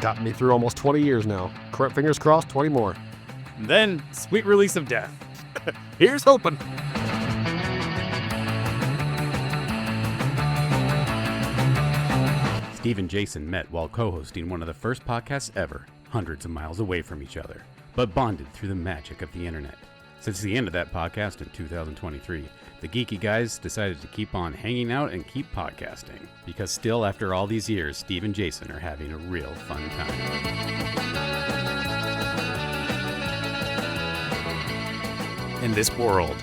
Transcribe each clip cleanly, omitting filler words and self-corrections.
Got me through almost 20 years now. Fingers crossed, 20 more. And then, sweet release of death. Here's hoping. Steve and Jason met while co-hosting one of the first podcasts ever, hundreds of miles away from each other, but bonded through the magic of the internet. Since the end of that podcast in 2023, the geeky guys decided to keep on hanging out and keep podcasting, because still after all these years, Steve and Jason are having a real fun time. In this world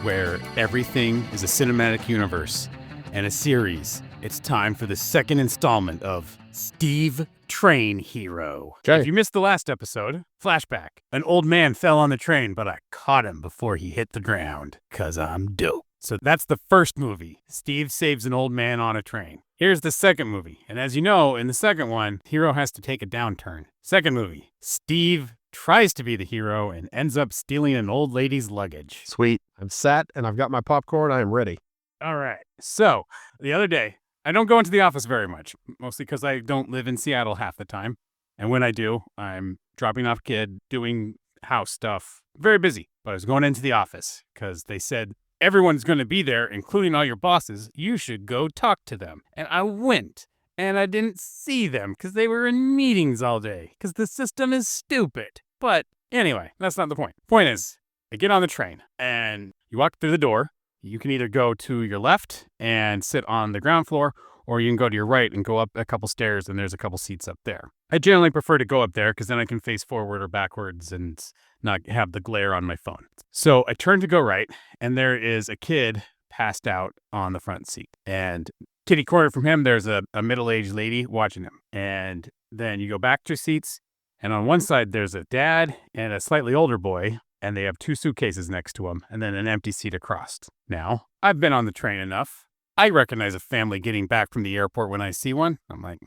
where everything is a cinematic universe and a series, it's time for the second installment of Steve Train Hero. Okay. If you missed the last episode, flashback. An old man fell on the train, but I caught him before he hit the ground, 'cause I'm dope. So that's the first movie. Steve saves an old man on a train. Here's the second movie. And as you know, in the second one, hero has to take a downturn. Second movie, Steve tries to be the hero and ends up stealing an old lady's luggage. Sweet. I'm sat and I've got my popcorn. I am ready. All right. So the other day, I don't go into the office very much, mostly because I don't live in Seattle half the time. And when I do, I'm dropping off a kid, doing house stuff. Very busy. But I was going into the office because they said, everyone's going to be there, including all your bosses. You should go talk to them. And I went. And I didn't see them because they were in meetings all day because the system is stupid. But anyway, that's not the point. Point is, I get on the train and you walk through the door. You can either go to your left and sit on the ground floor, or you can go to your right and go up a couple stairs and there's a couple seats up there. I generally prefer to go up there because then I can face forward or backwards and not have the glare on my phone. So I turn to go right and there is a kid passed out on the front seat. And kitty corner from him, there's a middle-aged lady watching him. And then you go back to seats and on one side there's a dad and a slightly older boy. And they have two suitcases next to them, and then an empty seat across. Now, I've been on the train enough. I recognize a family getting back from the airport when I see one. I'm like,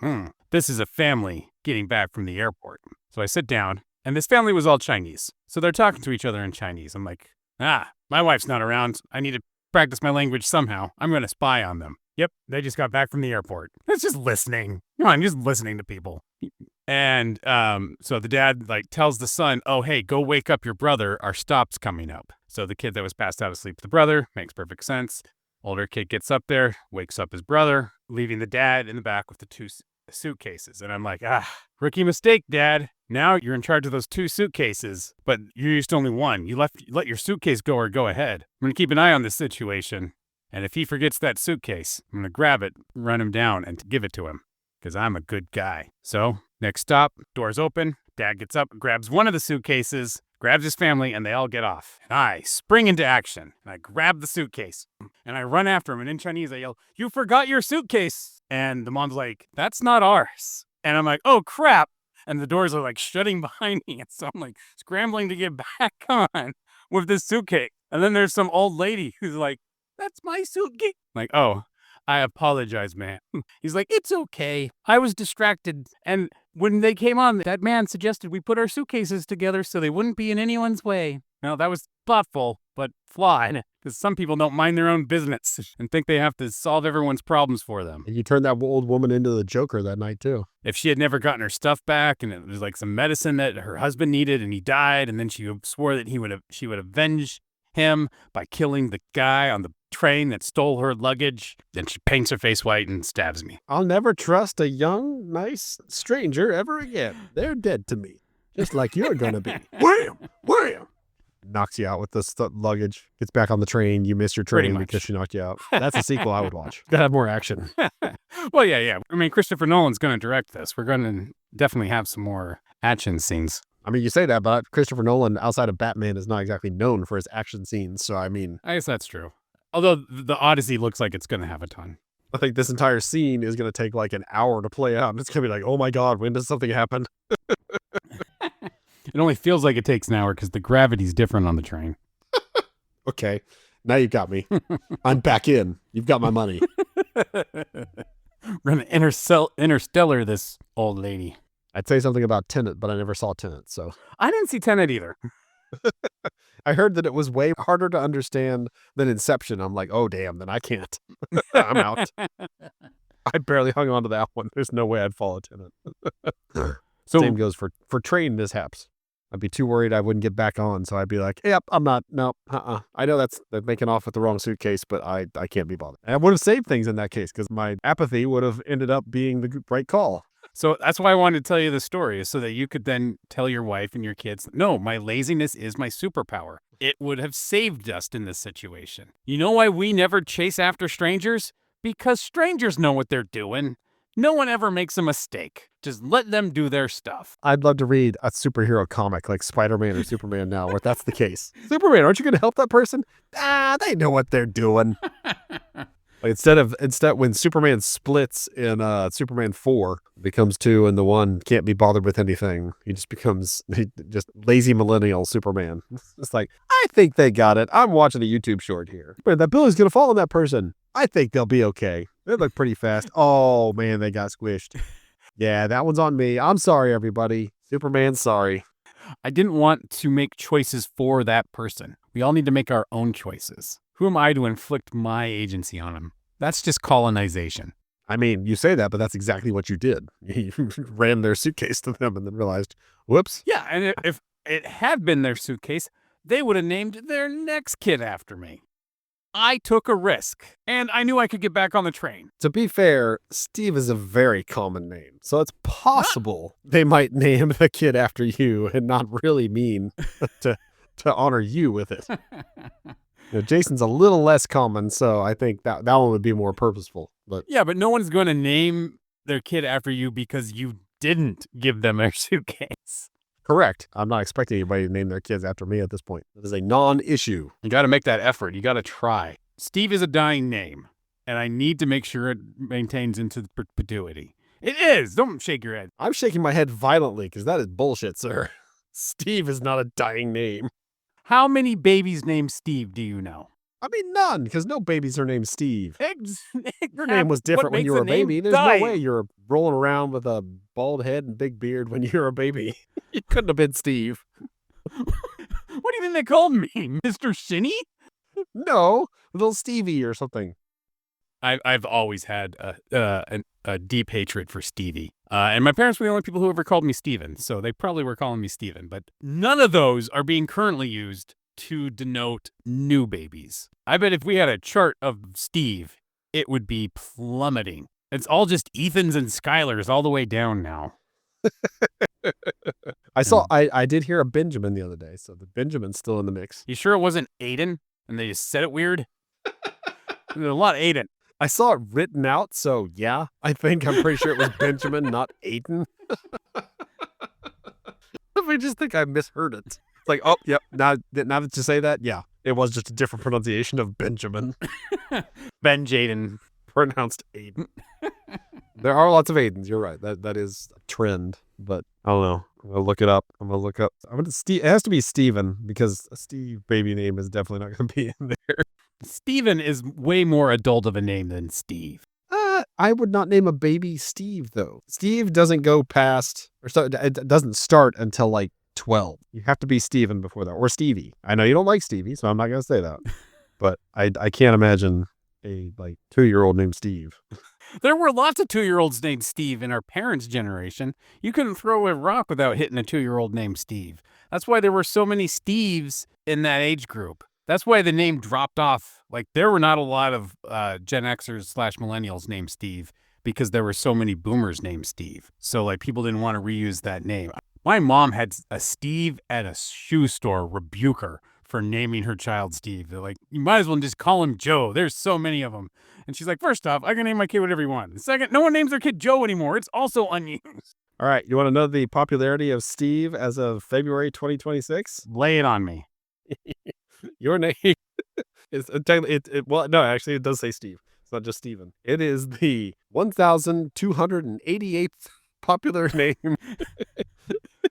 this is a family getting back from the airport. So I sit down, and this family was all Chinese. So they're talking to each other in Chinese. I'm like, my wife's not around. I need to practice my language somehow. I'm going to spy on them. Yep, they just got back from the airport. It's just listening. Come on, just listening to people. And so the dad tells the son, oh, hey, go wake up your brother. Our stop's coming up. So the kid that was passed out asleep, the brother, makes perfect sense. Older kid gets up there, wakes up his brother, leaving the dad in the back with the two suitcases. And I'm like, rookie mistake, Dad. Now you're in charge of those two suitcases, but you used only one. You let your suitcase go ahead. I'm going to keep an eye on this situation. And if he forgets that suitcase, I'm going to grab it, run him down, and give it to him. Because I'm a good guy. So, next stop, doors open, Dad gets up, grabs one of the suitcases, grabs his family, and they all get off. And I spring into action, and I grab the suitcase, and I run after him, and in Chinese I yell, you forgot your suitcase! And the mom's like, that's not ours. And I'm like, oh crap! And the doors are shutting behind me, and so I'm scrambling to get back on with this suitcase. And then there's some old lady who's like, that's my suitcase. I'm like, oh, I apologize, man. He's like, it's okay. I was distracted. And when they came on, that man suggested we put our suitcases together so they wouldn't be in anyone's way. Now, that was thoughtful, but flawed, because some people don't mind their own business and think they have to solve everyone's problems for them. And you turned that old woman into the Joker that night, too. If she had never gotten her stuff back and it was some medicine that her husband needed and he died, and then she swore that she would avenge him by killing the guy on the train that stole her luggage. Then she paints her face white and stabs me. I'll never trust a young, nice stranger ever again. They're dead to me, just like you're gonna be. Wham! Wham! Knocks you out with the luggage. Gets back on the train. You miss your train because she knocked you out. That's a sequel I would watch. Gotta have more action. Well, yeah. I mean, Christopher Nolan's going to direct this. We're going to definitely have some more action scenes. I mean, you say that, but Christopher Nolan, outside of Batman, is not exactly known for his action scenes. So, I mean, I guess that's true. Although the Odyssey looks like it's going to have a ton. I think this entire scene is going to take an hour to play out. And it's going to be oh my God, when does something happen? It only feels like it takes an hour because the gravity's different on the train. Okay. Now you've got me. I'm back in. You've got my money. We're going to interstellar this old lady. I'd say something about Tenet, but I never saw Tenet, so. I didn't see Tenet either. I heard that it was way harder to understand than Inception. I'm like, oh, damn, then I can't. I'm out. I barely hung on to that one. There's no way I'd follow Tenet. So Same goes for train mishaps. I'd be too worried I wouldn't get back on, so I'd be like, "Yep, I'm not. No, I know they're making off with the wrong suitcase, but I can't be bothered." And I would have saved things in that case because my apathy would have ended up being the right call. So that's why I wanted to tell you the story, is so that you could then tell your wife and your kids, no, my laziness is my superpower. It would have saved us in this situation. You know why we never chase after strangers? Because strangers know what they're doing. No one ever makes a mistake. Just let them do their stuff. I'd love to read a superhero comic like Spider-Man or Superman now, where that's the case. Superman, aren't you going to help that person? They know what they're doing. Like instead, when Superman splits in Superman 4, becomes 2, and the one can't be bothered with anything. He just becomes just lazy millennial Superman. It's like, I think they got it. I'm watching a YouTube short here. But that Billy's going to fall on that person. I think they'll be okay. They look pretty fast. Oh, man, they got squished. Yeah, that one's on me. I'm sorry, everybody. Superman's sorry. I didn't want to make choices for that person. We all need to make our own choices. Who am I to inflict my agency on him? That's just colonization. I mean, you say that, but that's exactly what you did. You ran their suitcase to them and then realized, whoops. Yeah, and if it had been their suitcase, they would have named their next kid after me. I took a risk, and I knew I could get back on the train. To be fair, Steve is a very common name, so it's possible they might name the kid after you and not really mean to honor you with it. Jason's a little less common, so I think that one would be more purposeful. But yeah, but no one's going to name their kid after you because you didn't give them their suitcase. Correct. I'm not expecting anybody to name their kids after me at this point. It is a non-issue. You got to make that effort. You got to try. Steve is a dying name, and I need to make sure it maintains into perpetuity. It is. Don't shake your head. I'm shaking my head violently because that is bullshit, sir. Steve is not a dying name. How many babies named Steve do you know? I mean, none, because no babies are named Steve. Your name was What different when makes you were a name baby. There's die? no way you're rolling around with a bald head and big beard when you were a baby. You couldn't have been Steve. What do you think they called me? Mr. Shinny? No, little Stevie or something. I've always had a deep hatred for Stevie. And my parents were the only people who ever called me Steven, so they probably were calling me Steven. But none of those are being currently used to denote new babies. I bet if we had a chart of Steve, it would be plummeting. It's all just Ethans and Skylers all the way down now. I did hear a Benjamin the other day, so the Benjamin's still in the mix. You sure it wasn't Aidan? And they just said it weird? There's a lot of Aidan. I saw it written out, so yeah, I'm pretty sure it was Benjamin, not Aidan. I just think I misheard it. It's like, oh, yep, now that you say that, yeah, it was just a different pronunciation of Benjamin. Ben Jaden. Pronounced Aidan. There are lots of Aidens, you're right. That is a trend, but I don't know. I'm going to look it up. It has to be Steven, because a Steve baby name is definitely not going to be in there. Steven is way more adult of a name than Steve. I would not name a baby Steve, though. Steve doesn't go past, it doesn't start until like 12. You have to be Steven before that, or Stevie. I know you don't like Stevie, so I'm not going to say that. But I can't imagine a 2-year-old named Steve. There were lots of 2-year-olds named Steve in our parents' generation. You couldn't throw a rock without hitting a 2-year-old named Steve. That's why there were so many Steves in that age group. That's why the name dropped off. Like, there were not a lot of Gen Xers / millennials named Steve because there were so many boomers named Steve. So, people didn't want to reuse that name. My mom had a Steve at a shoe store rebuke her for naming her child Steve. They're like, you might as well just call him Joe. There's so many of them. And she's like, first off, I can name my kid whatever you want. Second, no one names their kid Joe anymore. It's also unused. All right, you want to know the popularity of Steve as of February 2026? Lay it on me. Your name is no, actually it does say Steve. It's not just Steven. It is the 1,288th popular name.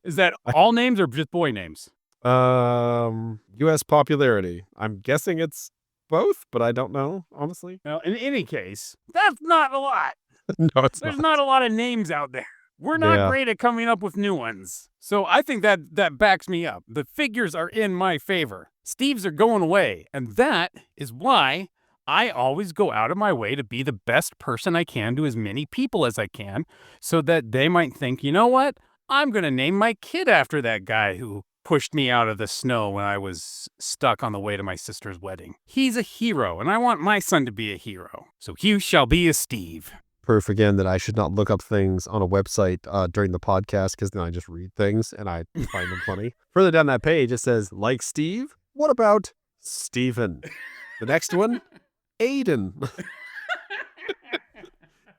Is that all names or just boy names? U.S. popularity. I'm guessing it's both, but I don't know, honestly. Well, in any case, that's not a lot. No, it's There's not a lot of names out there. We're not great at coming up with new ones. So I think that backs me up. The figures are in my favor. Steves are going away. And that is why I always go out of my way to be the best person I can to as many people as I can, so that they might think, you know what? I'm going to name my kid after that guy who pushed me out of the snow when I was stuck on the way to my sister's wedding. He's a hero, and I want my son to be a hero. So he shall be a Steve. Proof again that I should not look up things on a website during the podcast, because then I just read things and I find them funny. Further down that page, it says, like Steve? What about Steven? The next one, Aidan.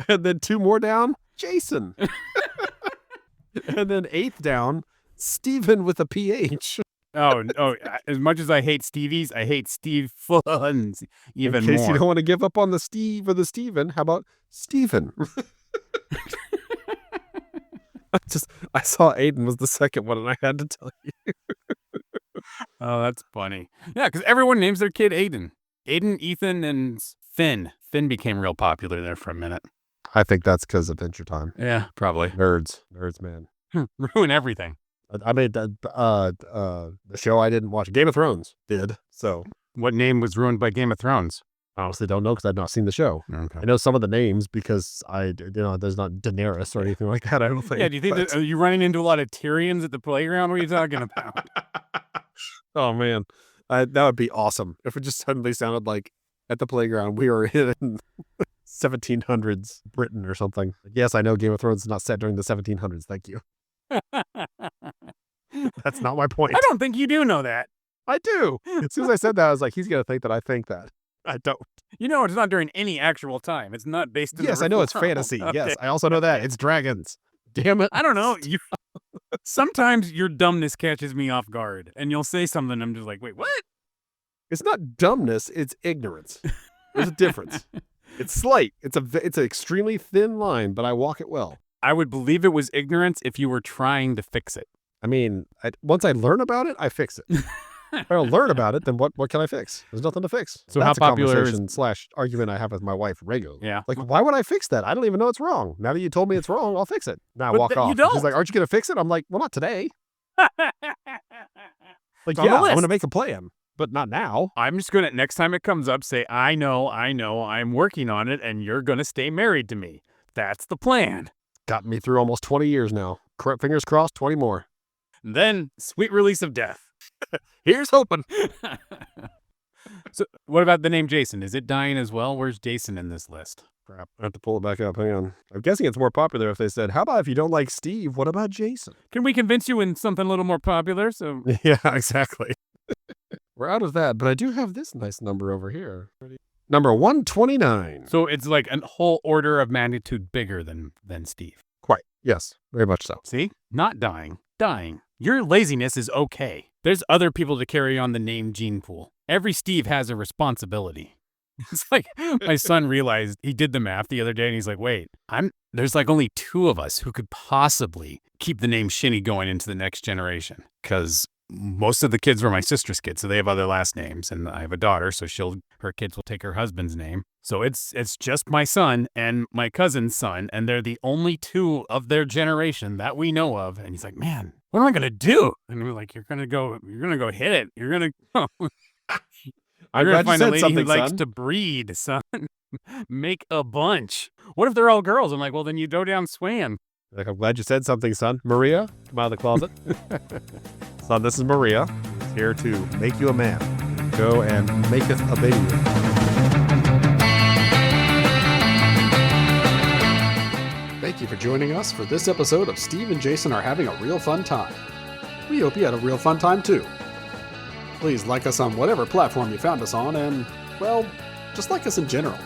And then 2 more down, Jason. And then 8th down, Steven with a PH. Oh, as much as I hate Stevies, I hate Steve Funs even more. In case you don't want to give up on the Steve or the Steven, how about Steven? I saw Aidan was the second one, and I had to tell you. Oh, that's funny. Yeah, because everyone names their kid Aidan. Aidan, Ethan, and Finn. Finn became real popular there for a minute. I think that's because of Adventure Time. Yeah, probably. Nerds, man. Ruin everything. I made the show I didn't watch. Game of Thrones did. So What name was ruined by Game of Thrones? I honestly don't know because I've not seen the show. Okay. I know some of the names because there's not Daenerys or anything like that. I don't think. Yeah, do you think are you running into a lot of Tyrions at the playground? What are you talking about? Oh man, that would be awesome if it just suddenly sounded like at the playground we were in 1700s Britain or something. Yes, I know Game of Thrones is not set during the 1700s. Thank you. That's not my point. I don't think you do know that. I do. As soon as I said that, I was like, he's going to think that I think that. I don't. You know, it's not during any actual time. It's not based in Yes, the I know real it's world. fantasy. Okay. Yes, I also know that. It's dragons. Damn it. I don't know. Sometimes your dumbness catches me off guard, and you'll say something, I'm just like, wait, what? It's not dumbness. It's ignorance. There's a difference. It's slight. It's an extremely thin line, but I walk it well. I would believe it was ignorance if you were trying to fix it. I mean, once I learn about it, I fix it. If I don't learn about it, then what can I fix? There's nothing to fix. So that's how a popular is- conversation / argument I have with my wife regularly. Yeah. Like, why would I fix that? I don't even know it's wrong. Now that you told me it's wrong, I'll fix it. Now I But walk you off. don't. She's like, aren't you going to fix it? I'm like, well, not today. Like, It's on the yeah, I'm list. going to make a plan, but not now. I'm just going to, next time it comes up, say, I know, I'm working on it, and you're going to stay married to me. That's the plan. Got me through almost 20 years now. Fingers crossed, 20 more. And then, sweet release of death. Here's hoping. So, what about the name Jason? Is it dying as well? Where's Jason in this list? Crap. I have to pull it back up. Hang on. I'm guessing it's more popular if they said, how about if you don't like Steve, what about Jason? Can we convince you in something a little more popular? So, Yeah, exactly. We're out of that, but I do have this nice number over here. Number 129. so it's like a whole order of magnitude bigger than Steve. Quite. Yes, very much so. See? Not dying. Dying. Your laziness is okay. There's other people to carry on the name gene pool. Every Steve has a responsibility. It's like my son realized, he did the math the other day and he's like, wait, there's like only 2 of us who could possibly keep the name Shinny going into the next generation. Because most of the kids were my sister's kids, so they have other last names. And I have a daughter, so her kids will take her husband's name. So it's just my son and my cousin's son, and they're the only 2 of their generation that we know of. And he's like, man, what am I gonna do? And we're like, you're gonna go hit it. You're gonna I'm You're gonna glad you find a said lady something, who likes son. to breed, son. Make a bunch. What if they're all girls? I'm like, well, then you go down Swan. Like, I'm glad you said something, son. Maria, come out of the closet. Son, this is Maria. She's here to make you a man. Go and maketh a baby. Thank you for joining us for this episode of Steve and Jason Are Having a Real Fun Time. We hope you had a real fun time too. Please like us on whatever platform you found us on, and, well, just like us in general.